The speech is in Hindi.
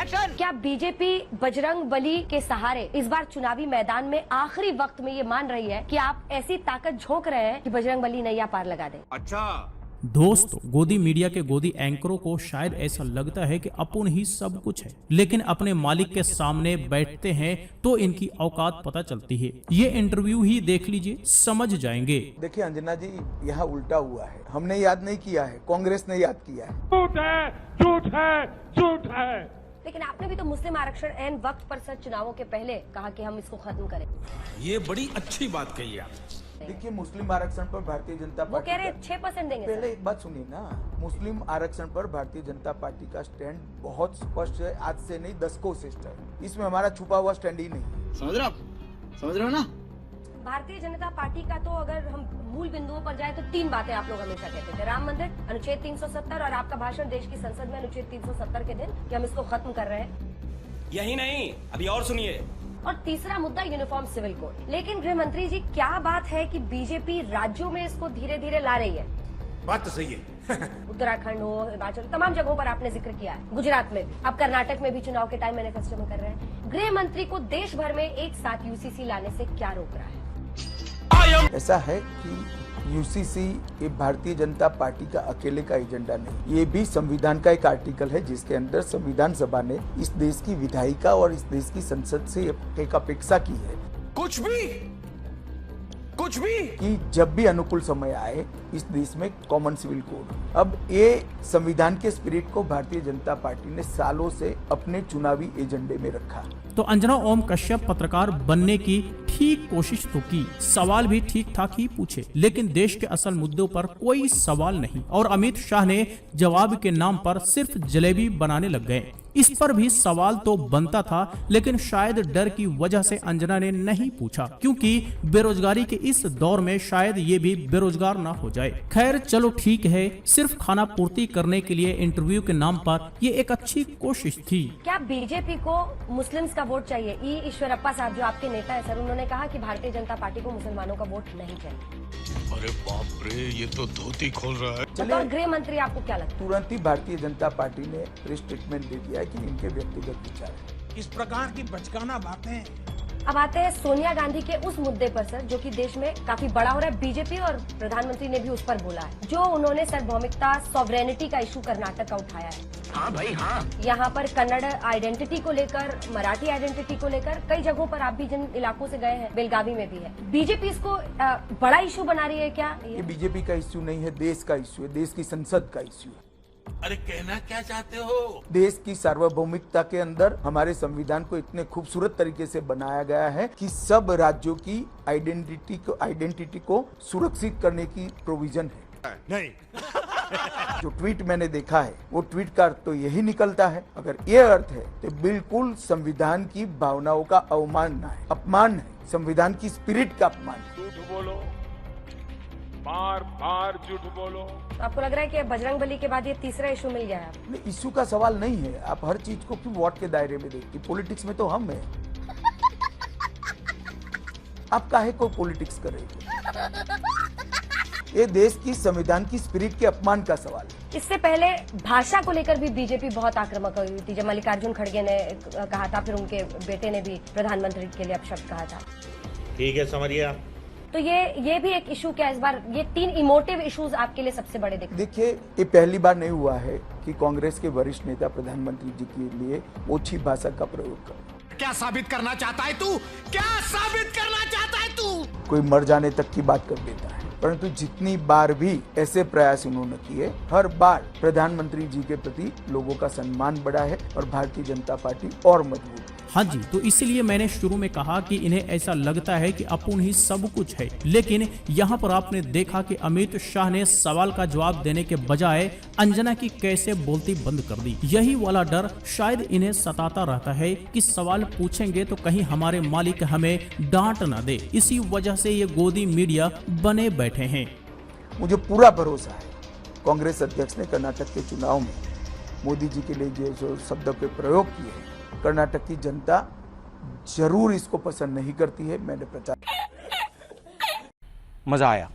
क्या बीजेपी बजरंग बली के सहारे इस बार चुनावी मैदान में आखिरी वक्त में ये मान रही है कि आप ऐसी ताकत झोंक रहे हैं कि बजरंग बली नैया पार लगा दे? अच्छा दोस्तों, गोदी मीडिया के गोदी एंकरों को शायद ऐसा लगता है कि अपन ही सब कुछ है, लेकिन अपने मालिक के सामने बैठते हैं तो इनकी औकात पता चलती है। ये इंटरव्यू ही देख लीजिए, समझ जाएंगे। देखिए अंजना जी, यहाँ उल्टा हुआ है। हमने याद नहीं किया है, कांग्रेस ने याद किया है। झूठ है, झूठ है, झूठ है। लेकिन आपने भी तो मुस्लिम आरक्षण एन वक्त पर सर चुनावों के पहले कहा कि हम इसको खत्म करें। ये बड़ी अच्छी बात कही आप। देखिए, मुस्लिम आरक्षण पर भारतीय जनता वो पार्टी कह रहे 6% देंगे। पहले एक बात सुनिए ना, मुस्लिम आरक्षण पर भारतीय जनता पार्टी का स्टैंड बहुत स्पष्ट है। आज से नहीं, दशकों से स्टैंड, इसमें हमारा छुपा हुआ स्टैंड ही नहीं। समझ रहे हो ना? भारतीय जनता पार्टी का तो अगर हम मूल बिंदुओं पर जाए तो 3 बातें आप लोग हमेशा कहते थे: राम मंदिर, अनुच्छेद 370 और आपका भाषण देश की संसद में अनुच्छेद 370 के दिन कि हम इसको खत्म कर रहे हैं। यही नहीं, अभी और सुनिए। और तीसरा मुद्दा यूनिफॉर्म सिविल कोड। लेकिन गृह मंत्री जी, क्या बात है कि बीजेपी राज्यों में इसको धीरे धीरे ला रही है? बात तो सही है। उत्तराखंड हो, हिमाचल, तमाम जगहों पर आपने जिक्र किया है, गुजरात में, अब कर्नाटक में भी चुनाव के टाइम मैनिफेस्टो में कर रहे हैं। गृह मंत्री को देश भर में एक साथ यूसीसी लाने से क्या रोक रहा है? ऐसा है कि यूसीसी ये भारतीय जनता पार्टी का अकेले का एजेंडा नहीं, ये भी संविधान का एक आर्टिकल है जिसके अंदर संविधान सभा ने इस देश की विधायिका और इस देश की संसद से एक अपेक्षा की है कुछ भी कि जब भी अनुकूल समय आए इस देश में कॉमन सिविल कोड। अब ये संविधान के स्पिरिट को भारतीय जनता पार्टी ने सालों से अपने चुनावी एजेंडे में रखा। तो अंजना ओम कश्यप पत्रकार बनने की ठीक कोशिश तो की, सवाल भी ठीक ठाक ही पूछे, लेकिन देश के असल मुद्दों पर कोई सवाल नहीं। और अमित शाह ने जवाब के नाम पर सिर्फ जलेबी बनाने लग गए। इस पर भी सवाल तो बनता था, लेकिन शायद डर की वजह से अंजना ने नहीं पूछा, क्योंकि बेरोजगारी के इस दौर में शायद ये भी बेरोजगार ना हो जाए। खैर चलो ठीक है, सिर्फ खाना पूर्ति करने के लिए इंटरव्यू के नाम पर ये एक अच्छी कोशिश थी। क्या बीजेपी को मुस्लिम्स का वोट चाहिए? ई ईश्वरप्पा साहब जो आपके नेता है सर, उन्होंने कहा कि भारतीय जनता पार्टी को मुसलमानों का वोट नहीं चाहिए। अरे बाप रे, ये तो धोती खोल रहा है। बतौर गृह मंत्री आपको क्या लगता है? तुरंत ही भारतीय जनता पार्टी ने प्रेस स्टेटमेंट दे दिया है कि इनके व्यक्तिगत विचार है। इस प्रकार की बचकाना बातें। अब आते हैं सोनिया गांधी के उस मुद्दे पर सर, जो कि देश में काफी बड़ा हो रहा है। बीजेपी और प्रधानमंत्री ने भी उस पर बोला है, जो उन्होंने सार्वभौमिकता, सॉवरेनिटी का इशू कर्नाटक का उठाया है। हाँ भाई हाँ। यहाँ पर कन्नड़ आइडेंटिटी को लेकर, मराठी आइडेंटिटी को लेकर कई जगहों पर आप भी जिन इलाकों से गए हैं, बेलगावी में भी है, बीजेपी इसको बड़ा इशू बना रही है क्या? ये बीजेपी का इश्यू नहीं है, देश का इश्यू है, देश की संसद का इश्यू है। अरे कहना क्या चाहते हो? देश की सार्वभौमिकता के अंदर हमारे संविधान को इतने खूबसूरत तरीके से बनाया गया है कि सब राज्यों की आइडेंटिटी को सुरक्षित करने की प्रोविजन है। नहीं। जो ट्वीट मैंने देखा है, वो ट्वीट का अर्थ तो यही निकलता है। अगर ये अर्थ है तो बिल्कुल संविधान की भावनाओं का अवमानना है, अपमान है, संविधान की स्पिरिट का अपमान है। झूठ बोलो, बार बार झूठ बोलो। तो आपको लग रहा है कि बजरंग बली के बाद ये तीसरा इशू मिल गया है? इश्यू का सवाल नहीं है। आप हर चीज को क्यों वोट के दायरे में देखती? पॉलिटिक्स में तो हम हैं। आप काहे को पॉलिटिक्स कर रहे हो? ये देश की संविधान की स्पिरिट के अपमान का सवाल है। इससे पहले भाषा को लेकर भी बीजेपी बहुत आक्रामक हुई थी, जब मल्लिकार्जुन खड़गे ने कहा था, फिर उनके बेटे ने भी प्रधानमंत्री के लिए अपशब्द कहा था। ठीक है, समझ गया। तो ये भी एक इशू क्या इस बार? ये 3 इमोटिव इश्यूज आपके लिए सबसे बड़े दिखते? देखिए, ये पहली बार नहीं हुआ है कि कांग्रेस के वरिष्ठ नेता प्रधानमंत्री जी के लिए ओछी भाषा का प्रयोग कर। क्या साबित करना चाहता है तू? क्या साबित करना चाहता है तू? कोई मर जाने तक की बात कर देता है, परंतु जितनी बार भी ऐसे प्रयास उन्होंने किए, हर बार प्रधानमंत्री जी के प्रति लोगों का सम्मान बढ़ा है और भारतीय जनता पार्टी और मजबूत है। हाँ जी, तो इसलिए मैंने शुरू में कहा कि इन्हें ऐसा लगता है कि अपन ही सब कुछ है, लेकिन यहाँ पर आपने देखा कि अमित शाह ने सवाल का जवाब देने के बजाय अंजना की कैसे बोलती बंद कर दी। यही वाला डर शायद इन्हें सताता रहता है कि सवाल पूछेंगे तो कहीं हमारे मालिक हमें डांट ना दे। इसी वजह से ये गोदी मीडिया बने बैठे हैं। मुझे पूरा भरोसा है, कांग्रेस अध्यक्ष ने कर्नाटक के चुनाव में मोदी जी के लिए जो शब्दों के प्रयोग किए, कर्नाटक की जनता जरूर इसको पसंद नहीं करती है। मैंने प्रचार मजा आया।